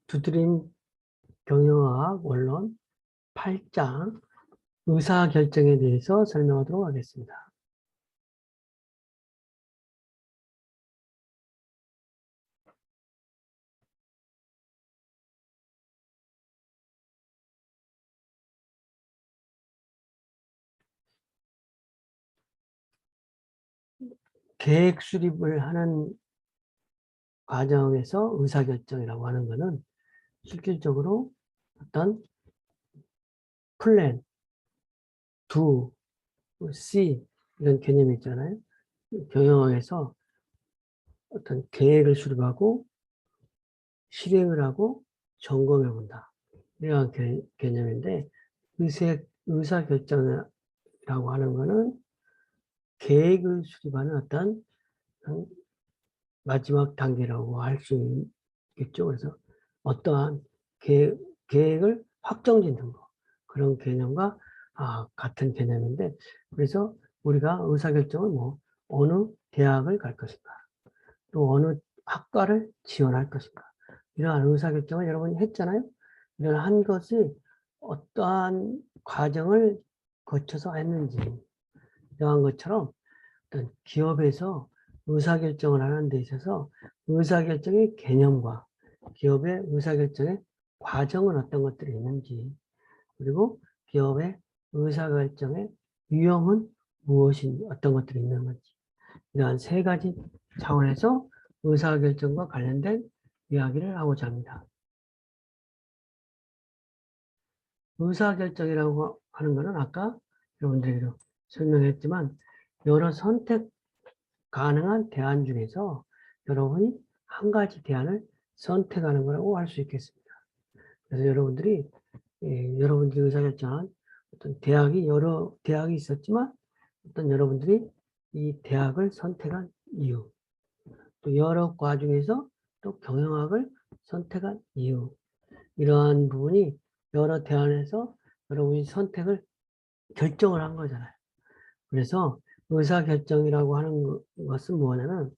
두드림 경영학 원론 8장 의사결정에 대해서 설명하도록 하겠습니다. 계획 수립을 하는 과정에서 의사결정이라고 하는 것은 실질적으로 어떤 플랜, 두, C 이런 개념이 있잖아요. 경영학에서 어떤 계획을 수립하고 실행을 하고 점검해 본다. 이런 개념인데 의사결정이라고 하는 것은 계획을 수립하는 어떤 마지막 단계라고 할 수 있겠죠. 그래서 어떠한 계획을 확정짓는 거 그런 개념과 같은 개념인데 그래서 우리가 의사결정은 뭐 어느 대학을 갈 것인가 또 어느 학과를 지원할 것인가 이러한 의사결정을 여러분이 했잖아요. 이러한 것이 어떠한 과정을 거쳐서 했는지 이러한 것처럼 어떤 기업에서 의사결정을 하는 데 있어서 의사결정의 개념과 기업의 의사결정의 과정은 어떤 것들이 있는지 그리고 기업의 의사결정의 유형은 무엇인지 어떤 것들이 있는 건지 이러한 세 가지 차원에서 의사결정과 관련된 이야기를 하고자 합니다. 의사결정이라고 하는 것은 아까 여러분들이 설명했지만 여러 선택 가능한 대안 중에서 여러분이 한 가지 대안을 선택하는 거라고 할 수 있겠습니다. 그래서 여러분들이 여러분들이 의사결정한 어떤 여러 대학이 있었지만 어떤 여러분들이 이 대학을 선택한 이유 또 여러 과 중에서 또 경영학을 선택한 이유 이러한 부분이 여러 대안에서 여러분이 선택을 결정을 한 거잖아요. 그래서 의사결정이라고 하는 것은 뭐냐면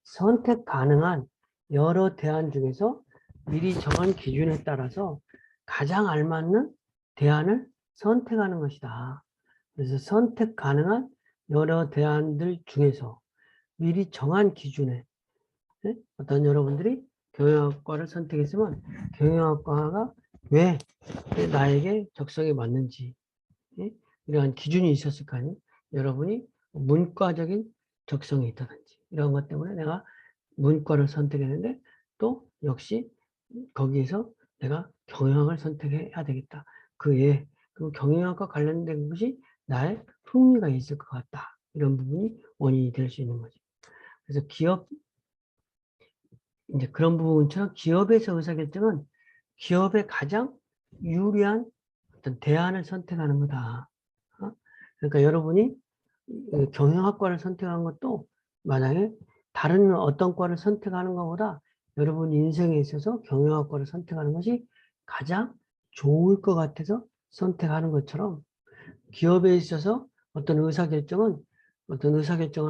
선택 가능한 여러 대안 중에서 미리 정한 기준에 따라서 가장 알맞는 대안을 선택하는 것이다. 그래서 선택 가능한 여러 대안들 중에서 미리 정한 기준에 어떤 여러분들이 경영학과를 선택했으면 경영학과가 왜 나에게 적성에 맞는지 이러한 기준이 있었을 거 아니에요. 여러분이 문과적인 적성이 있다든지 이런 것 때문에 내가 문과를 선택했는데 또 역시 거기에서 내가 경영학을 선택해야 되겠다. 그리고 경영학과 관련된 것이 나의 흥미가 있을 것 같다. 이런 부분이 원인이 될 수 있는 거죠. 그래서 이제 그런 부분처럼 기업에서 의사결정은 기업의 가장 유리한 어떤 대안을 선택하는 거다. 그러니까 여러분이 경영학과를 선택한 것도 만약에 다른 어떤 과를 선택하는 것보다 여러분 인생에 있어서 경영학과를 선택하는 것이 가장 좋을 것 같아서 선택하는 것처럼 기업에 있어서 어떤 의사결정을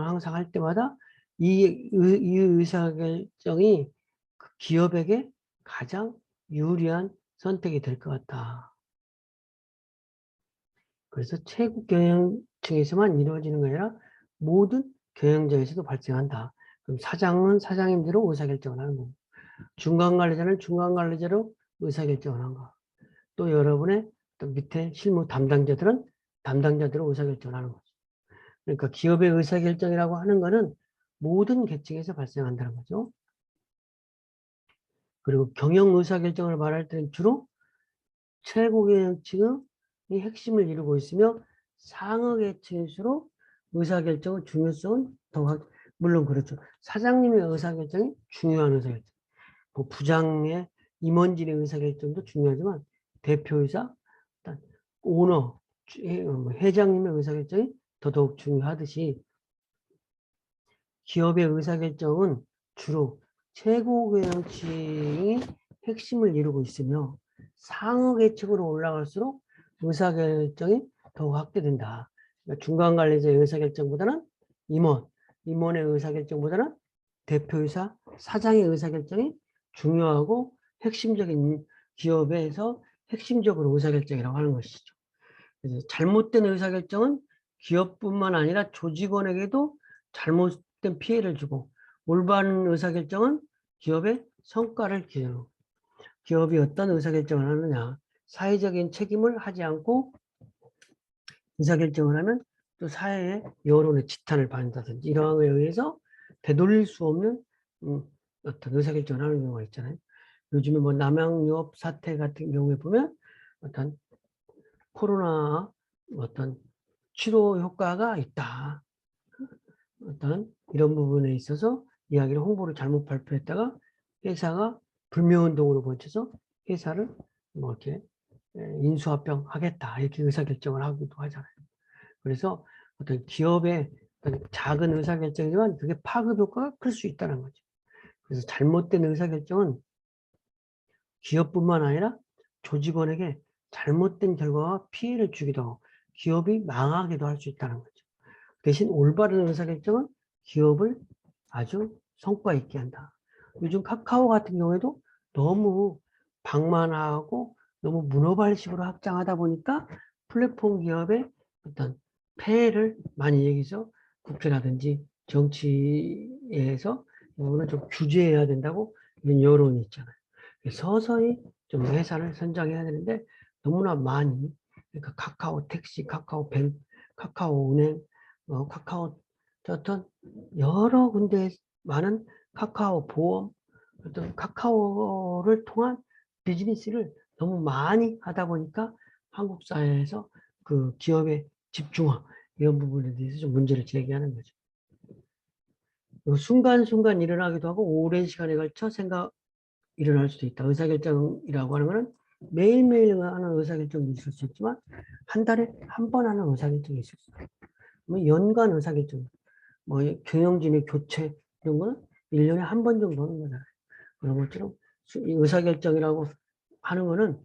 항상 할 때마다 이 의사결정이 그 기업에게 가장 유리한 선택이 될 것 같다. 그래서 최고 경영층에서만 이루어지는 게 아니라 모든 경영자에서도 발생한다. 그럼 사장은 사장님대로 의사결정을 하는 거고 중간관리자는 중간관리자로 의사결정을 하는 거. 또 여러분의 또 밑에 실무 담당자들은 담당자대로 의사결정을 하는 거죠. 그러니까 기업의 의사결정이라고 하는 거는 모든 계층에서 발생한다는 거죠. 그리고 경영 의사결정을 말할 때는 주로 최고 경영층의 핵심을 이루고 있으며 상하 계층일수록 의사결정의 중요성은 물론 그렇죠. 사장님의 의사결정이 중요한 의사결정. 뭐 부장의 임원진의 의사결정도 중요하지만 대표이사, 오너, 회장님의 의사결정이 더더욱 중요하듯이 기업의 의사결정은 주로 최고 경영층이 핵심을 이루고 있으며 상하 계층으로 올라갈수록 의사결정이 더욱 확대된다. 그러니까 중간관리자의 의사결정보다는 임원의 의사결정보다는 대표이사, 사장의 의사결정이 중요하고 핵심적인 기업에서 핵심적으로 의사결정이라고 하는 것이죠. 그래서 잘못된 의사결정은 기업뿐만 아니라 조직원에게도 잘못된 피해를 주고, 올바른 의사결정은 기업의 성과를 기준으로, 기업이 어떤 의사결정을 하느냐, 사회적인 책임을 하지 않고 의사결정을 하면 또 사회의 여론의 지탄을 받는다든지 이러한 거에 의해서 되돌릴 수 없는 어떤 의사결정을 하는 경우가 있잖아요. 요즘에 뭐 남양유업 사태 같은 경우에 보면 어떤 코로나 어떤 치료 효과가 있다. 어떤 이런 부분에 있어서 이야기를 홍보를 잘못 발표했다가 회사가 불매운동으로 번져서 회사를 뭐 이렇게 인수합병 하겠다 이렇게 의사결정을 하기도 하잖아요. 그래서 어떤 기업의 어떤 작은 의사결정이지만 그게 파급 효과가 클 수 있다는 거죠. 그래서 잘못된 의사결정은 기업뿐만 아니라 조직원에게 잘못된 결과와 피해를 주기도 하고 기업이 망하기도 할 수 있다는 거죠. 대신 올바른 의사결정은 기업을 아주 성과 있게 한다. 요즘 카카오 같은 경우에도 너무 방만하고 너무 문어발식으로 확장하다 보니까 플랫폼 기업의 어떤 폐해를 많이 얘기해서 국회라든지 정치에서 이거는 좀 규제해야 된다고 이런 여론이 있잖아요. 서서히 좀 회사를 선정해야 되는데 너무나 많이, 그러니까 카카오 택시, 카카오뱅, 카카오은행, 카카오 어떤 여러 군데 많은 카카오 보험, 어떤 카카오를 통한 비즈니스를 너무 많이 하다 보니까 한국 사회에서 그 기업의 집중화 이런 부분에 대해서 좀 문제를 제기하는 거죠. 순간순간 일어나기도 하고 오랜 시간에 걸쳐 일어날 수도 있다. 의사결정이라고 하는 것은 매일매일 하는 의사결정도 있을 수 있지만 한 달에 한 번 하는 의사결정이 있을 수 있다. 뭐 연간 의사결정, 뭐 경영진의 교체 이런 거는 1년에 한 번 정도 하는 거잖아요. 그런 것처럼 의사결정이라고 하는 거는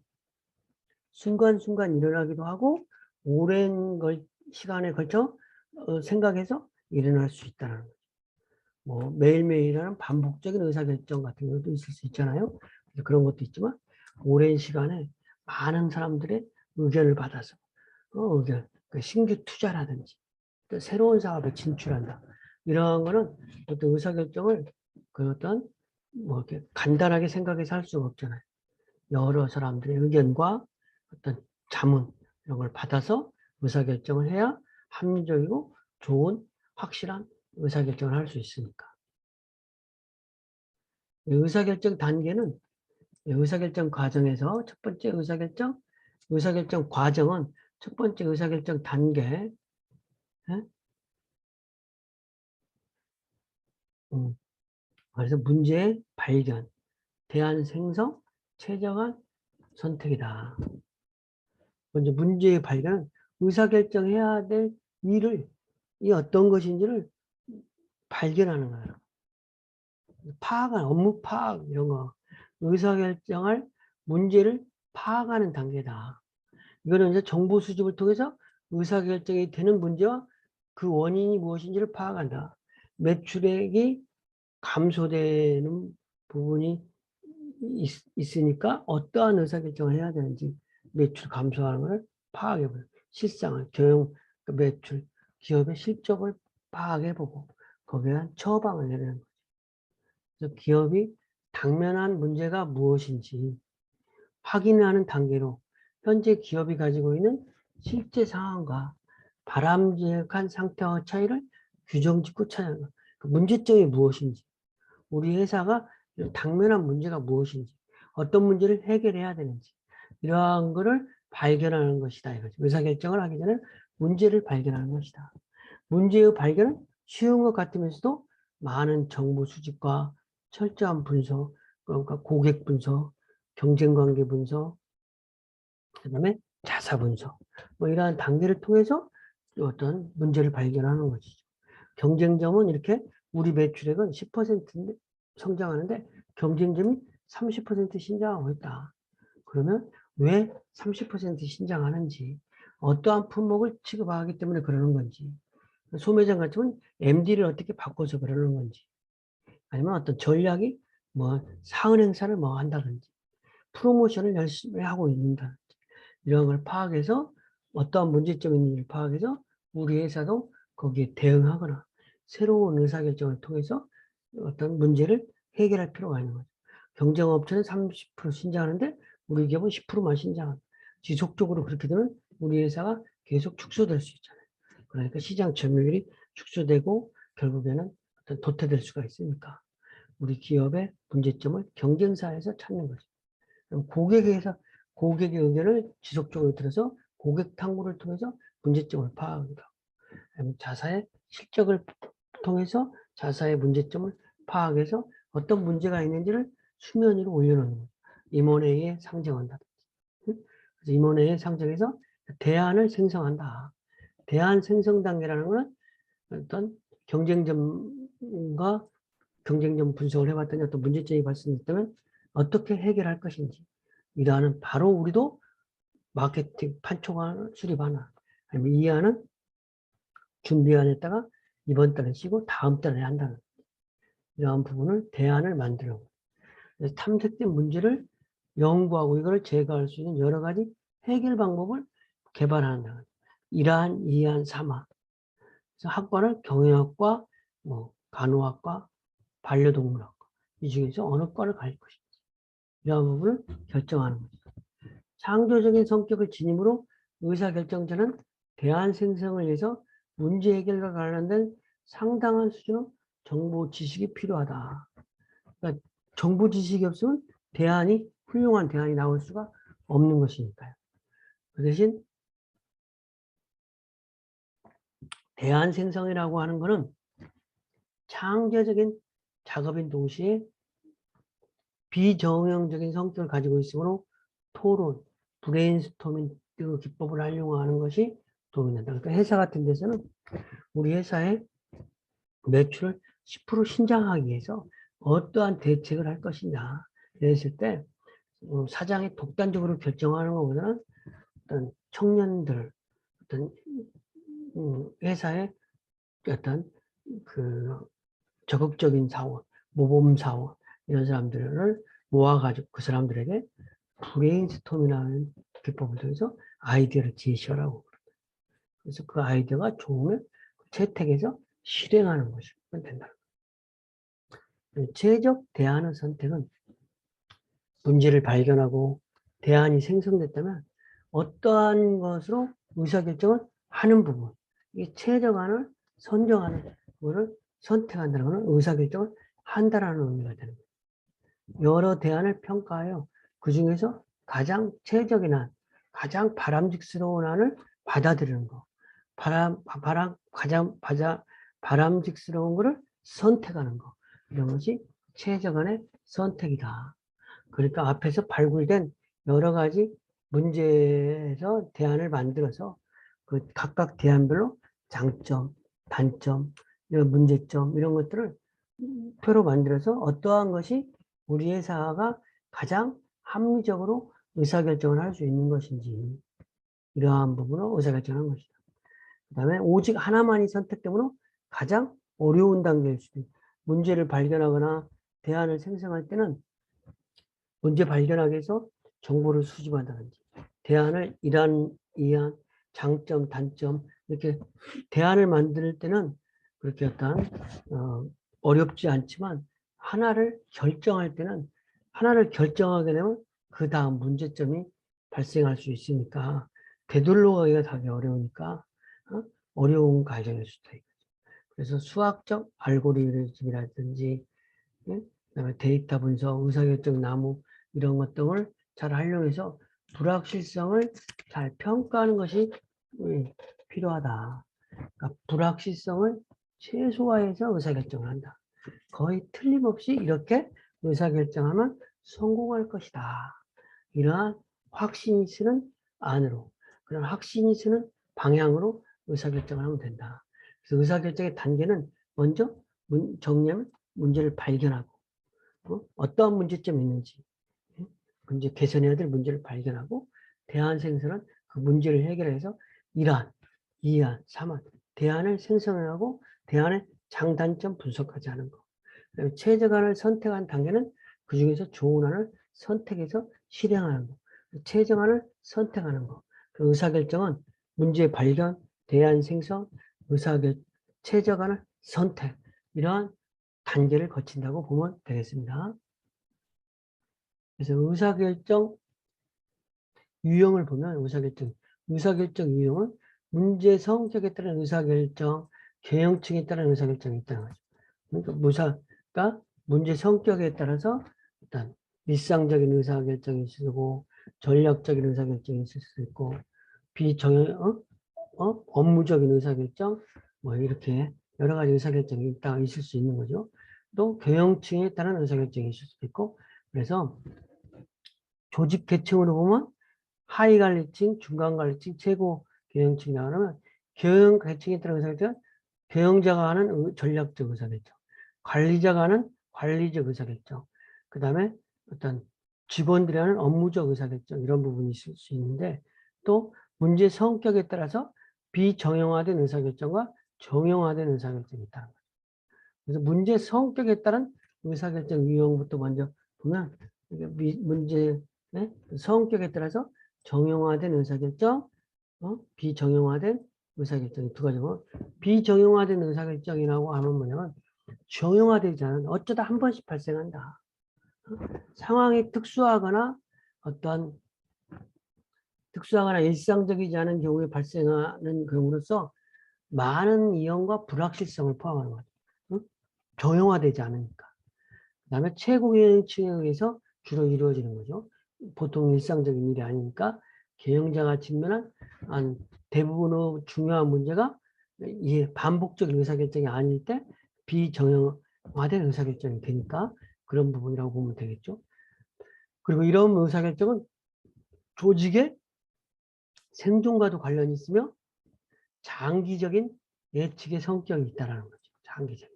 순간순간 일어나기도 하고 오랜 시간에 걸쳐 생각해서 일어날 수 있다는 거죠. 뭐 매일매일 하는 반복적인 의사결정 같은 것도 있을 수 있잖아요. 그런 것도 있지만 오랜 시간에 많은 사람들의 의견을 받아서 의견, 신규 투자라든지 또 새로운 사업에 진출한다. 이런 거는 어떤 의사결정을 그 어떤 뭐 이렇게 간단하게 생각해서 할 수가 없잖아요. 여러 사람들의 의견과 어떤 자문 이런 걸 받아서 의사결정을 해야 합리적이고 좋은 확실한 의사결정을 할 수 있으니까. 의사결정 단계는 의사결정 과정에서 첫 번째 의사결정 과정은 첫 번째 의사결정 단계, 그래서 문제의 발견, 대안 생성, 최적한 선택이다. 먼저 문제의 발견은 의사결정해야 될 일을, 이 어떤 것인지를 발견하는 거예요. 업무 파악, 이런 거. 의사결정할 문제를 파악하는 단계다. 이거는 이제 정보 수집을 통해서 의사결정이 되는 문제와 그 원인이 무엇인지를 파악한다. 매출액이 감소되는 부분이 있으니까 어떠한 의사결정을 해야 되는지 매출 감소하는 것을 파악해보고 실상을 매출 기업의 실적을 파악해보고 거기에 대한 처방을 내리는 거죠. 그래서 기업이 당면한 문제가 무엇인지 확인하는 단계로 현재 기업이 가지고 있는 실제 상황과 바람직한 상태와 차이를 규정짓고 찾아내는 것. 그 문제점이 무엇인지, 우리 회사가 당면한 문제가 무엇인지, 어떤 문제를 해결해야 되는지 이러한 것을 발견하는 것이다. 이거죠. 의사결정을 하기 전에 문제를 발견하는 것이다. 문제의 발견은 쉬운 것 같으면서도 많은 정보 수집과 철저한 분석, 그러니까 고객 분석, 경쟁관계 분석, 그다음에 자사 분석, 뭐 이러한 단계를 통해서 어떤 문제를 발견하는 것이죠. 경쟁점은 이렇게 우리 매출액은 10% 성장하는데 경쟁점이 30% 신장하고 있다. 그러면 왜 30% 신장하는지, 어떠한 품목을 취급하기 때문에 그러는 건지, 소매점 같으면 MD를 어떻게 바꿔서 그러는 건지, 아니면 어떤 전략이 뭐 사은 행사를 뭐 한다든지 프로모션을 열심히 하고 있는다. 이런 걸 파악해서 어떠한 문제점이 있는지 파악해서 우리 회사도 거기에 대응하거나 새로운 의사결정을 통해서 어떤 문제를 해결할 필요가 있는 거죠. 경쟁업체는 30% 신장하는데 우리 기업은 10%만 신장한다. 지속적으로 그렇게 되면 우리 회사가 계속 축소될 수 있잖아요. 그러니까 시장 점유율이 축소되고 결국에는 어떤 도태될 수가 있으니까 우리 기업의 문제점을 경쟁사에서 찾는 거죠. 그럼 고객의 의견을 지속적으로 들어서 고객 탐구를 통해서 문제점을 파악합니다. 자사의 실적을 통해서 자사의 문제점을 파악해서 어떤 문제가 있는지를 수면 위로 올려놓는 거예요. 임원회의에 상정한다. 그래서 임원회의에 상정해서 대안을 생성한다. 대안 생성 단계라는 것은 어떤 경쟁점과 경쟁점 분석을 해봤더니 어떤 문제점이 발생했다면 어떻게 해결할 것인지 이러한 바로 우리도 마케팅 판촉안 수립하나 아니면 이 안은 준비안에다가 이번 달에 쓰고 다음 달에 한다는 이러한 부분을 대안을 만들어 탐색된 문제를 연구하고 이걸 제거할 수 있는 여러 가지 해결 방법을 개발한다. 1안, 2안, 3안. 그래서 학과를 경영학과, 뭐 간호학과, 반려동물학과 이 중에서 어느 과를 갈 것인지 이러한 부분을 결정하는 거죠. 창조적인 성격을 지님으로 의사결정자는 대안 생성을 위해서 문제 해결과 관련된 상당한 수준의 정보 지식이 필요하다. 그러니까 정보 지식이 없으면 훌륭한 대안이 나올 수가 없는 것이니까요. 그 대신 대안 생성이라고 하는 것은 창조적인 작업인 동시에 비정형적인 성격을 가지고 있으므로 토론, 브레인스토밍 그 기법을 활용하는 것이 도움이 된다. 그러니까 회사 같은 데서는 우리 회사의 매출을 10% 신장하기 위해서 어떠한 대책을 할 것이냐 이랬을 때 사장이 독단적으로 결정하는 것보다는 어떤 청년들, 어떤 회사의 어떤 그 적극적인 사원, 모범 사원 이런 사람들을 모아가지고 그 사람들에게 브레인스톰이라는 기법을 통해서 아이디어를 제시하라고. 그래서 그 아이디어가 좋으면 채택해서 실행하는 것이면 된다. 최적 대안의 선택은 문제를 발견하고 대안이 생성됐다면 어떠한 것으로 의사결정을 하는 부분, 이 최적안을 선정하는 것을 선택한다는 것은 의사결정을 한다라는 의미가 되는 거예요. 여러 대안을 평가하여 그 중에서 가장 최적인 안, 가장 바람직스러운 안을 받아들이는 거. 가장 바람직스러운 것을 선택하는 거. 이런 것이 최적안의 선택이다. 그러니까 앞에서 발굴된 여러 가지 문제에서 대안을 만들어서 그 각각 대안별로 장점, 단점, 이런 문제점 이런 것들을 표로 만들어서 어떠한 것이 우리 회사가 가장 합리적으로 의사결정을 할 수 있는 것인지 이러한 부분으로 의사결정하는 것이다. 그 다음에 오직 하나만이 선택되므로 가장 어려운 단계일 수도 있다. 문제를 발견하거나 대안을 생성할 때는 문제 발견하기 위해서 정보를 수집한다든지 대안을 1안, 2안, 장점, 단점 이렇게 대안을 만들 때는 그렇게 어떤 어렵지 않지만 하나를 결정할 때는 하나를 결정하게 되면 그 다음 문제점이 발생할 수 있으니까 되돌려 가기가 되게 어려우니까 어려운 과정일 수도 있고 그래서 수학적 알고리즘이라든지 그다음에 데이터 분석, 의사결정 나무 이런 것 등을 잘 활용해서 불확실성을 잘 평가하는 것이 필요하다. 그러니까 불확실성을 최소화해서 의사결정을 한다. 거의 틀림없이 이렇게 의사결정하면 성공할 것이다. 이러한 확신이 쓰는 안으로, 그런 확신이 쓰는 방향으로 의사결정을 하면 된다. 그래서 의사결정의 단계는 먼저 정리하면 문제를 발견하고, 어떠한 문제점이 있는지, 문제 개선해야 될 문제를 발견하고, 대안 생성은 그 문제를 해결해서 1안, 2안, 3안, 대안을 생성하고 대안의 장단점 분석까지 하는 거. 최적안을 선택한 단계는 그 중에서 좋은 안을 선택해서 실행하는 거. 최적안을 선택하는 거. 그 의사결정은 문제 발견, 대안 생성, 최적안을 선택. 이러한 단계를 거친다고 보면 되겠습니다. 그래서 의사결정 유형을 보면 의사결정 유형은 문제 성격에 따른 의사결정, 경영층에 따른 의사결정이 있다는 거죠. 그러니까 무사가 문제 성격에 따라서 일단 일상적인 의사결정이 있을 거고 전략적인 의사결정이 있을 수 있고 업무적인 의사결정 뭐 이렇게 여러 가지 의사결정이 있을 수 있는 거죠. 또 경영층에 따른 의사결정이 있을 수도 있고 그래서 조직 계층으로 보면 하위 관리층, 중간 관리층, 최고 경영층이 나오면 경영 계층에 따른 의사결정은 경영자가 하는 전략적 의사결정, 관리자가 하는 관리적 의사결정, 그 다음에 어떤 직원들이 하는 업무적 의사결정 이런 부분이 있을 수 있는데 또 문제 성격에 따라서 비정형화된 의사결정과 정형화된 의사결정이 있다는 거죠. 그래서 문제 성격에 따른 의사결정 유형부터 먼저 보면 문제 성격에 따라서 정형화된 의사결정, 비정형화된 의사결정이 두 가지고 비정형화된 의사결정이라고 하면 뭐냐면 정형화되지 않은 어쩌다 한 번씩 발생한다. 상황이 특수하거나 일상적이지 않은 경우에 발생하는 경우로서 많은 위험과 불확실성을 포함하는 거죠. 정형화되지 않으니까. 그 다음에 최고경영층에 의해서 주로 이루어지는 거죠. 보통 일상적인 일이 아니니까 경영자가 직면한 대부분의 중요한 문제가 이게 반복적인 의사결정이 아닐 때 비정형화된 의사결정이 되니까 그런 부분이라고 보면 되겠죠. 그리고 이런 의사결정은 조직의 생존과도 관련이 있으며 장기적인 예측의 성격이 있다는 거죠. 장기적인.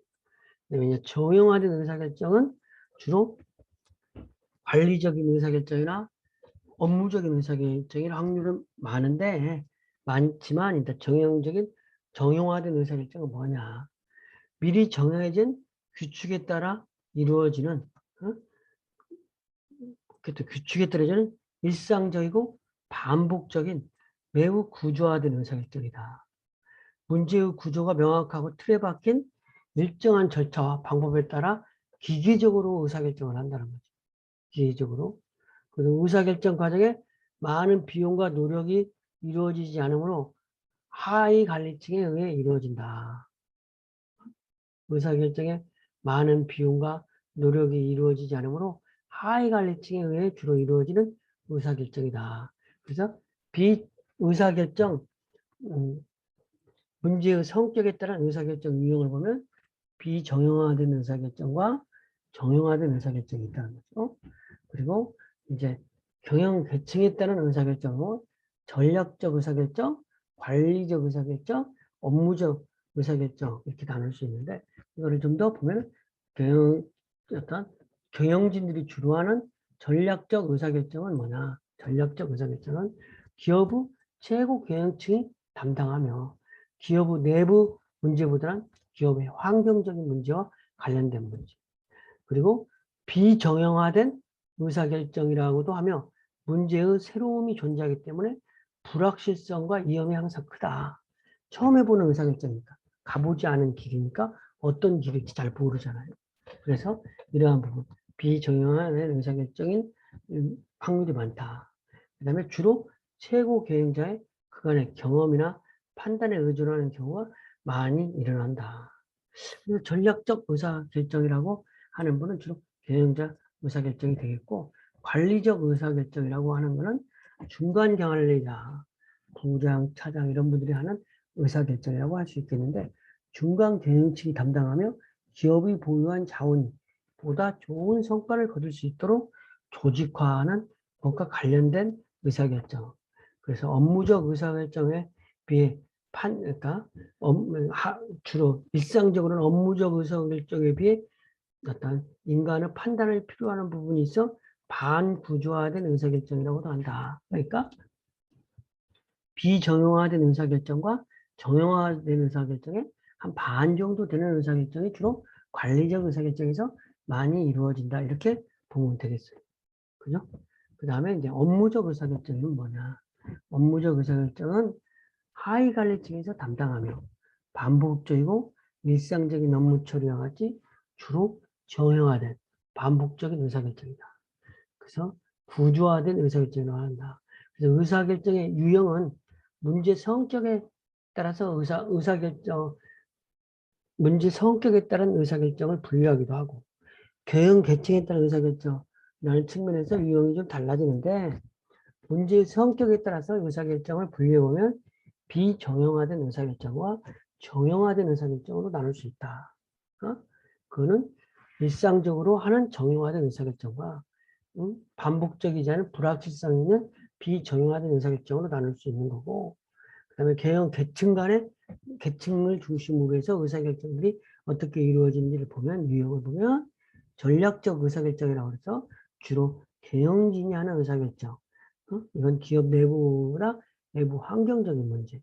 왜냐하면 정형화된 의사결정은 주로 관리적인 의사결정이나 업무적인 의사결정일 확률은 많지만 일단 정형화된 의사결정은 뭐냐. 미리 정해진 규칙에 따라 이루어지는 규칙에 따라서는 일상적이고 반복적인 매우 구조화된 의사결정이다. 문제의 구조가 명확하고 틀에 박힌 일정한 절차와 방법에 따라 기계적으로 의사결정을 한다는 거죠. 기계적으로. 그리고 의사결정 과정에 많은 비용과 노력이 이루어지지 않으므로 하위 관리층에 의해 이루어진다. 의사결정에 많은 비용과 노력이 이루어지지 않으므로 하위 관리층에 의해 주로 이루어지는 의사결정이다. 그래서 비의사결정, 문제의 성격에 따른 의사결정 유형을 보면 비정형화된 의사결정과 정형화된 의사결정이 있다는 거죠. 그리고 이제 경영 계층에 따른 의사결정은 전략적 의사결정, 관리적 의사결정, 업무적 의사결정 이렇게 나눌 수 있는데 이거를 좀 더 보면 경영진들이 주로 하는 전략적 의사결정은 뭐냐? 전략적 의사결정은 기업의 최고 경영층이 담당하며 기업의 내부 문제보다는 기업의 환경적인 문제와 관련된 문제. 그리고 비정형화된 의사결정이라고도 하며 문제의 새로움이 존재하기 때문에 불확실성과 위험이 항상 크다. 처음 해보는 의사결정이니까 가보지 않은 길이니까 어떤 길일지 잘 모르잖아요. 그래서 이러한 부분 비정형화된 의사결정인 확률이 많다. 그 다음에 주로 최고 경영자의 그간의 경험이나 판단에 의존하는 경우가 많이 일어난다. 그래서 전략적 의사결정이라고 하는 분은 주로 경영자 의사결정이 되겠고 관리적 의사결정이라고 하는 것은 중간 관리자, 부장, 차장 이런 분들이 하는 의사결정이라고 할 수 있겠는데 중간 경영층이 담당하며 기업이 보유한 자원보다 좋은 성과를 거둘 수 있도록 조직화하는 것과 관련된 의사결정. 그래서 업무적 의사결정에 비해 그러니까 주로 일상적으로는 업무적 의사결정에 비해 어떤 인간의 판단을 필요하는 부분이 있어 반구조화된 의사결정이라고도 한다. 그러니까 비정형화된 의사결정과 정형화된 의사결정에 한 반 정도 되는 의사결정이 주로 관리적 의사결정에서 많이 이루어진다. 이렇게 보면 되겠어요. 그죠? 그 다음에 이제 업무적 의사결정은 뭐냐? 업무적 의사결정은 하위 관리층에서 담당하며 반복적이고 일상적인 업무 처리와 같이 주로 정형화된 반복적인 의사결정이다. 그래서 구조화된 의사결정을 한다. 그래서 의사결정의 유형은 문제 성격에 따라서 문제 성격에 따른 의사결정을 분류하기도 하고 교형 계층에 따른 의사결정이라는 측면에서 유형이 좀 달라지는데 문제의 성격에 따라서 의사결정을 분류해보면 비정형화된 의사결정과 정형화된 의사결정으로 나눌 수 있다. 그거는 일상적으로 하는 정형화된 의사결정과 반복적이지 않은 불확실성 있는 비정형화된 의사결정으로 나눌 수 있는 거고 그 다음에 개형 계층 간의 계층을 중심으로 해서 의사결정들이 어떻게 이루어지는지를 보면 유형을 보면 전략적 의사결정이라고 해서 주로 경영진이 하는 의사결정 이건 기업 내부나 내부 환경적인 문제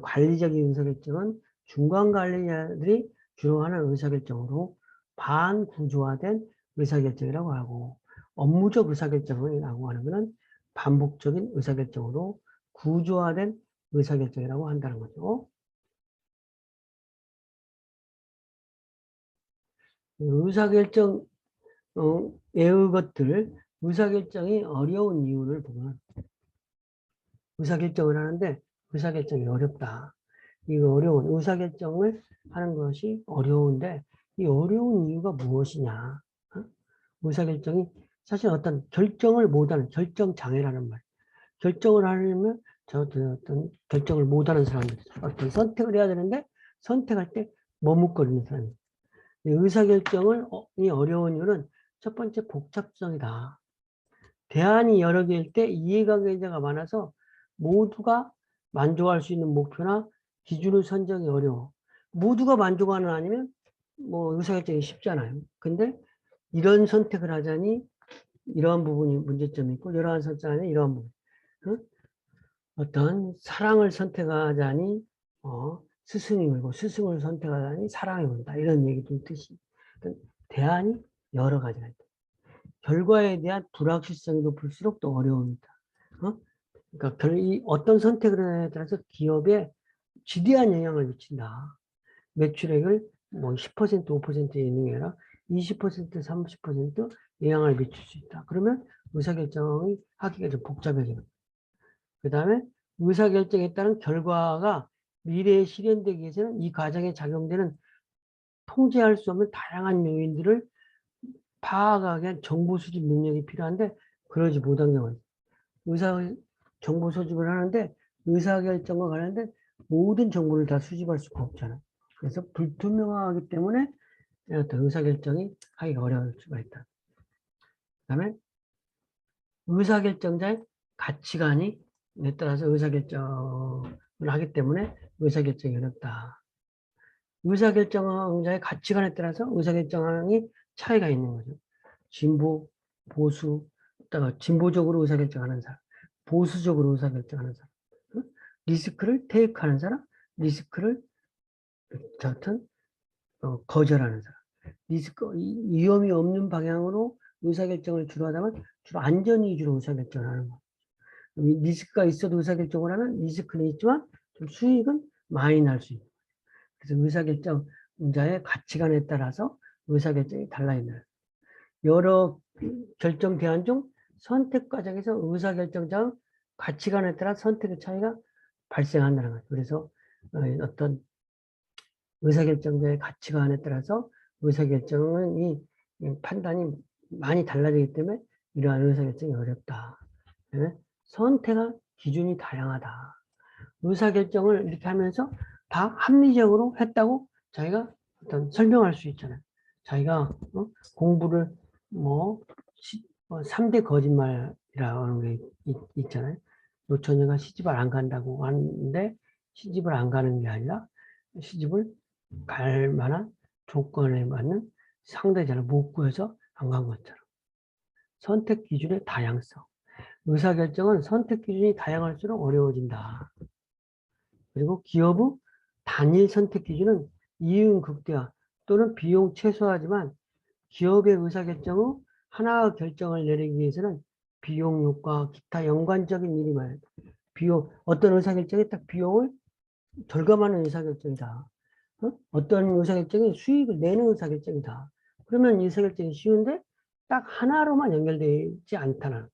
관리적인 의사결정은 중간 관리자들이 주로 하는 의사결정으로 반구조화된 의사결정이라고 하고 업무적 의사결정이라고 하는 것은 반복적인 의사결정으로 구조화된 의사결정이라고 한다는 거죠. 의사결정 의 것들 의사결정이 어려운 이유를 보면 의사결정을 하는데 의사결정이 어렵다. 이거 어려운 의사결정을 하는 것이 어려운데 이 어려운 이유가 무엇이냐? 의사결정이 사실 어떤 결정을 못하는 결정장애라는 말. 결정을 하려면 어떤 결정을 못하는 사람들 어떤 선택을 해야 되는데 선택할 때 머뭇거리는 사람이 의사결정이 어려운 이유는 첫 번째 복잡성이다. 대안이 여러 개일 때 이해관계자가 많아서 모두가 만족할 수 있는 목표나 기준을 선정이 어려워. 모두가 만족하는 아니면 뭐 의사결정이 쉽잖아요. 근데 이런 선택을 하자니 이러한 부분이 문제점이 있고 이러한 선택하자니 이러한 부분. 응? 어떤 사랑을 선택하자니 스승이 울고 스승을 선택하자니 사랑이 온다. 이런 얘기도 있듯이 대안이 여러 가지가 있다. 결과에 대한 불확실성이 높을수록 또 어려움이다. 그러니까 어떤 선택을 에 따라서 기업에 지대한 영향을 미친다. 매출액을 뭐 10%, 5%에 있는 게 아니라 20%, 30% 영향을 미칠 수 있다. 그러면 의사결정이 하기가 좀 복잡해져요. 그 다음에 의사결정에 따른 결과가 미래에 실현되기 위해서는 이 과정에 작용되는 통제할 수 없는 다양한 요인들을 파악하기 위한 정보 수집 능력이 필요한데 그러지 못한 경우에 의사 정보 수집을 하는데 의사결정과 관련된 모든 정보를 다 수집할 수가 없잖아요. 그래서 불투명하기 때문에 어떤 의사결정이 하기가 어려울 수가 있다. 그 다음에 의사결정자의 가치관이 에 따라서 의사결정을 하기 때문에 의사결정이 어렵다. 의사결정자의 가치관에 따라서 의사결정이 차이가 있는 거죠. 진보, 보수, 진보적으로 의사결정하는 사람, 보수적으로 의사결정하는 사람, 리스크를 테이크하는 사람, 리스크를 거절하는 사람. 위험이 없는 방향으로 의사결정을 주로 하다면 주로 안전 위주로 의사결정을 하는 거예요. 리스크가 있어도 의사결정을 하면 리스크는 있지만 좀 수익은 많이 날 수 있는 거예요. 그래서 의사결정자의 가치관에 따라서 의사결정이 달라있는 여러 결정 대안 중 선택 과정에서 의사결정자의 가치관에 따라 선택의 차이가 발생한다는 거예요. 그래서 어떤 의사결정자의 가치관에 따라서 의사결정은 이 판단이 많이 달라지기 때문에 이러한 의사결정이 어렵다. 선택의 기준이 다양하다. 의사결정을 이렇게 하면서 다 합리적으로 했다고 자기가 어떤 설명할 수 있잖아요. 자기가 공부를 뭐 3대 거짓말이라는 게 있잖아요. 노처녀가 시집을 안 간다고 하는데 시집을 안 가는 게 아니라 시집을 갈 만한 조건에 맞는 상대자를 못 구해서 안 간 것처럼. 선택 기준의 다양성. 의사결정은 선택 기준이 다양할수록 어려워진다. 그리고 기업의 단일 선택 기준은 이윤 극대화, 또는 비용 최소화하지만 기업의 의사결정 후 하나의 결정을 내리기 위해서는 비용 효과, 기타 연관적인 일이 많아요. 비용, 어떤 의사결정이 딱 비용을 절감하는 의사결정이다. 어떤 의사결정이 수익을 내는 의사결정이다. 그러면 의사결정이 쉬운데 딱 하나로만 연결되어 있지 않다는.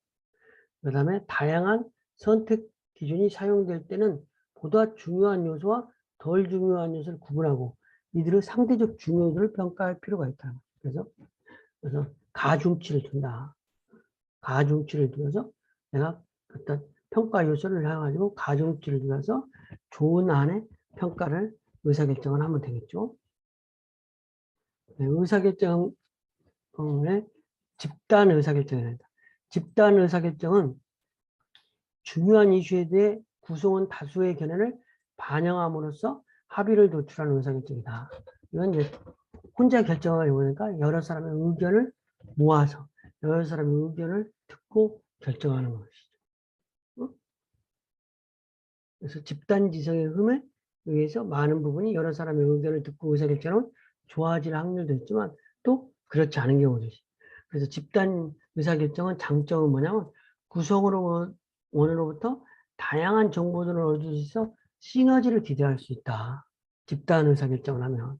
그 다음에 다양한 선택 기준이 사용될 때는 보다 중요한 요소와 덜 중요한 요소를 구분하고 이들의 상대적 중요도를 평가할 필요가 있다. 그래서 가중치를 둔다. 가중치를 두어서 내가 어떤 평가 요소를 해가지고 가중치를 두어서 좋은 안에 평가를 의사결정을 하면 되겠죠. 네, 의사결정의 집단 의사결정이란다. 집단 의사결정은 중요한 이슈에 대해 구성원 다수의 견해를 반영함으로써 합의를 도출하는 의사결정이다. 이건 이제 혼자 결정을 해보니까 여러 사람의 의견을 모아서 여러 사람의 의견을 듣고 결정하는 것이죠. 그래서 집단 지성의 흠에 의해서 많은 부분이 여러 사람의 의견을 듣고 의사결정은 좋아질 확률도 있지만 또 그렇지 않은 경우도 있어요. 그래서 집단 의사결정은 장점은 뭐냐면 구성원으로부터 다양한 정보들을 얻을 수 있어 시너지를 기대할 수 있다. 집단 의사결정을 하면.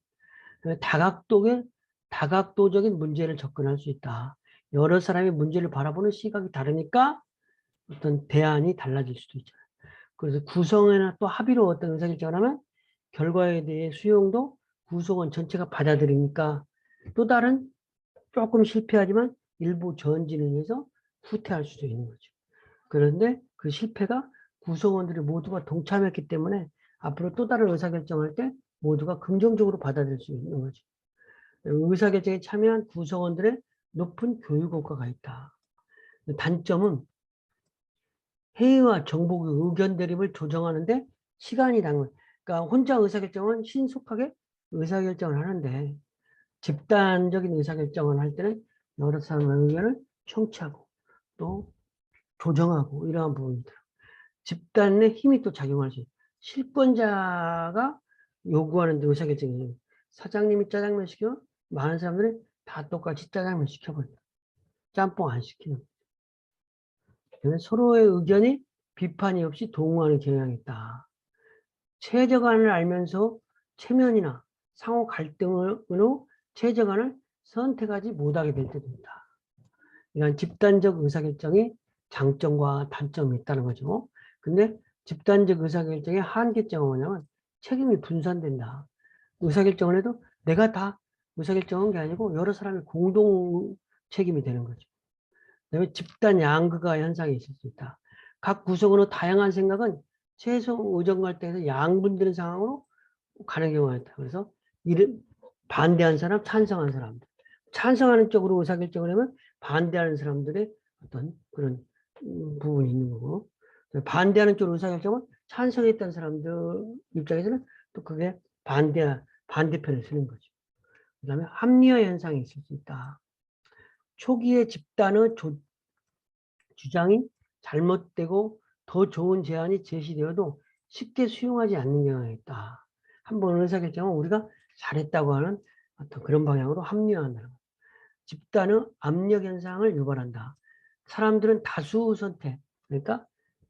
다각도적인 문제를 접근할 수 있다. 여러 사람이 문제를 바라보는 시각이 다르니까 어떤 대안이 달라질 수도 있잖아요. 그래서 구성이나 또 합의로 어떤 의사결정을 하면 결과에 대해 수용도 구성원 전체가 받아들이니까 또 다른 조금 실패하지만 일부 전진을 위해서 후퇴할 수도 있는 거죠. 그런데 그 실패가 구성원들이 모두가 동참했기 때문에 앞으로 또 다른 의사결정할 때 모두가 긍정적으로 받아들일 수 있는 거죠. 의사결정에 참여한 구성원들의 높은 교육 효과가 있다. 단점은 회의와 정보의 의견 대립을 조정하는데 시간이 당근. 그러니까 혼자 의사결정은 신속하게 의사결정을 하는데 집단적인 의사결정을 할 때는 여러 사람의 의견을 청취하고 또 조정하고 이러한 부분이다. 집단의 힘이 또 작용할 수 있어요. 실권자가 요구하는 의사결정이에요. 사장님이 짜장면 시키면 많은 사람들이 다 똑같이 짜장면 시켜버린다. 짬뽕 안 시키는. 서로의 의견이 비판이 없이 동의하는 경향이 있다. 최저간을 알면서 체면이나 상호 갈등으로 최저간을 선택하지 못하게 될 때도 있다. 이런 집단적 의사결정이 장점과 단점이 있다는 거죠. 근데 집단적 의사결정의 한계점은 뭐냐면 책임이 분산된다. 의사결정을 해도 내가 다 의사결정한 게 아니고 여러 사람이 공동 책임이 되는 거죠. 그다음에 집단 양극화 현상이 있을 수 있다. 각 구성원의 다양한 생각은 최소 의정 갈등에서 양분되는 상황으로 가는 경우가 있다. 그래서 이를 반대한 사람, 찬성한 사람들. 찬성하는 쪽으로 의사결정을 하면 반대하는 사람들의 어떤 그런 부분이 있는 거고, 반대하는 쪽으로 의사결정은 찬성했던 사람들 입장에서는 또 그게 반대편을 쓰는 거죠. 그 다음에 합리화 현상이 있을 수 있다. 초기에 집단의 주장이 잘못되고 더 좋은 제안이 제시되어도 쉽게 수용하지 않는 경우가 있다. 한번 의사결정은 우리가 잘했다고 하는 어떤 그런 방향으로 합리화한다는 것. 집단의 압력 현상을 유발한다. 사람들은 다수 선택, 그러니까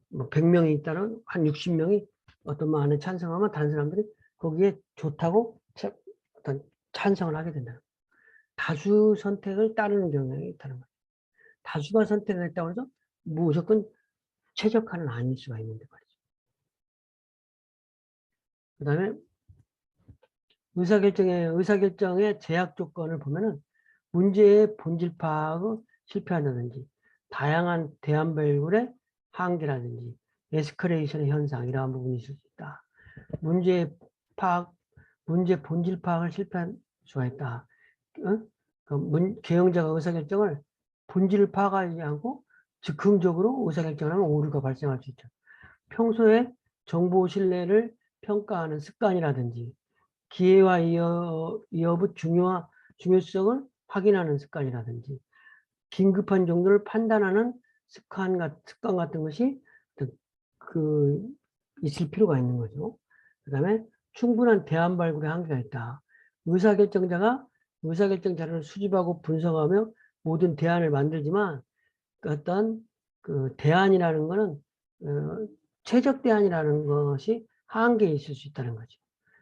뭐 100명이 있다는 한 60명이 어떤 말에 찬성하면 다른 사람들이 거기에 좋다고 어떤 찬성을 하게 된다. 다수 선택을 따르는 경향이 있다는 거예요. 다수가 선택을 했다고 해서 무조건 최적화는 아닐 수가 있는데 말이죠. 그 다음에 의사결정의 제약 조건을 보면은 문제의 본질 파악을 실패한다든지 다양한 대안 발굴의 한계라든지 에스컬레이션의 현상 이러한 부분이 있을 수 있다. 문제 본질 파악을 실패할 수가 있다. 개영자가 의사결정을 본질을 파악하지 않고 즉흥적으로 의사결정을 하면 오류가 발생할 수 있죠. 평소에 정보 신뢰를 평가하는 습관이라든지 기회와 위협의 중요성을 확인하는 습관이라든지 긴급한 정도를 판단하는 습관 같은 것이 있을 필요가 있는 거죠. 그 다음에 충분한 대안 발굴의 한계가 있다. 의사결정자가 의사결정 자료를 수집하고 분석하며 모든 대안을 만들지만 어떤 그 대안이라는 것은 최적 대안이라는 것이 한계에 있을 수 있다는 거죠.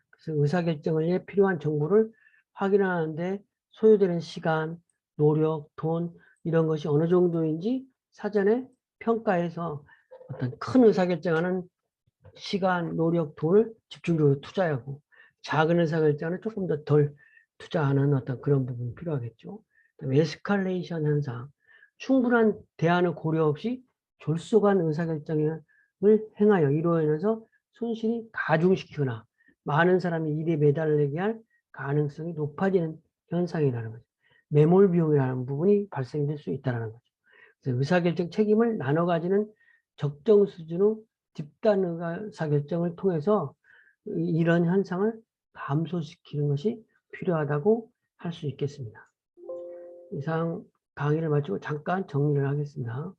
그래서 의사결정을 위해 필요한 정보를 확인하는데 소요되는 시간, 노력, 돈 이런 것이 어느 정도인지 사전에 평가해서 어떤 큰 의사결정하는 시간, 노력, 돈을 집중적으로 투자하고 작은 의사결정은 조금 더 덜 투자하는 어떤 그런 부분이 필요하겠죠. 에스컬레이션 현상, 충분한 대안을 고려 없이 졸속한 의사결정을 행하여 이로 인해서 손실이 가중시키거나 많은 사람이 일에 매달리게 할 가능성이 높아지는 현상이라는 거죠. 매몰 비용이라는 부분이 발생될 수 있다는 거죠. 그래서 의사결정 책임을 나눠 가지는 적정 수준의 집단 의사결정을 통해서 이런 현상을 감소시키는 것이 필요하다고 할 수 있겠습니다. 이상 강의를 마치고 잠깐 정리를 하겠습니다.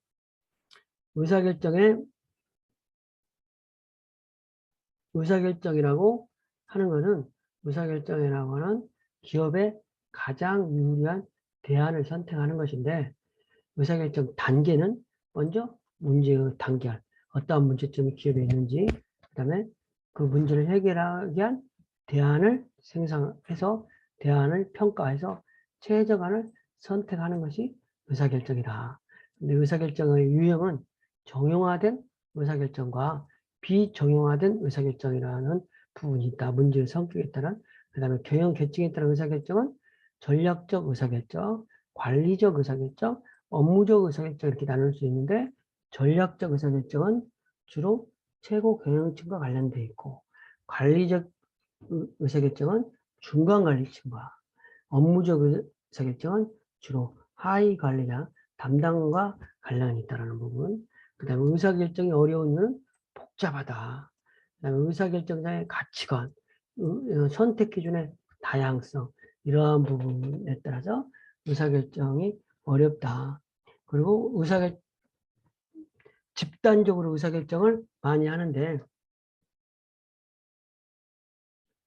의사결정이라고 하는 것은 의사결정이라고 하는 기업의 가장 유리한 대안을 선택하는 것인데 의사결정 단계는 먼저 문제의 단계알, 어떠한 문제점이 기업에 있는지, 그 다음에 그 문제를 해결하기 위한 대안을 생산해서 대안을 평가해서 최적안을 선택하는 것이 의사결정이다. 근데 의사결정의 유형은 정형화된 의사결정과 비정형화된 의사결정이라는 부분이 있다. 문제의 성격에 따른, 그 다음에 경영 계층에 따른 의사결정은 전략적 의사결정, 관리적 의사결정, 업무적 의사결정 이렇게 나눌 수 있는데 전략적 의사결정은 주로 최고 경영층과 관련되어 있고 관리적 의사결정은 중간 관리층과 업무적 의사결정은 주로 하위 관리자 담당과 관련이 있다는 부분. 그 다음에 의사결정이 어려운 이유는 복잡하다. 그 다음에 의사결정자의 가치관, 선택 기준의 다양성 이러한 부분에 따라서 의사결정이 어렵다. 그리고 집단적으로 의사결정을 많이 하는데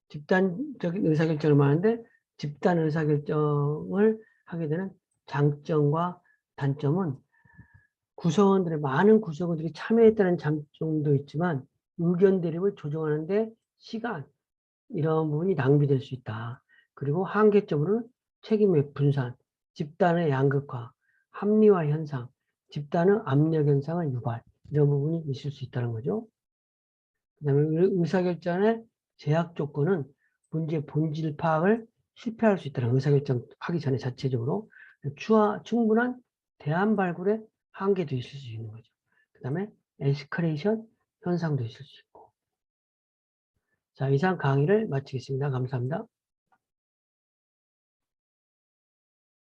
집단적인 의사결정을 많이 하는데 집단 의사결정을 하게 되는 장점과 단점은 많은 구성원들이 참여했다는 장점도 있지만 의견 대립을 조정하는데 시간 이런 부분이 낭비될 수 있다. 그리고 한계점으로는 책임의 분산, 집단의 양극화, 합리화 현상, 집단의 압력 현상을 유발 이런 부분이 있을 수 있다는 거죠. 그 다음에 의사결정의 제약 조건은 문제 본질 파악을 실패할 수 있다는 의사결정 하기 전에 자체적으로 충분한 대안 발굴의 한계도 있을 수 있는 거죠. 그 다음에 에스컬레이션 현상도 있을 수 있고. 자, 이상 강의를 마치겠습니다. 감사합니다.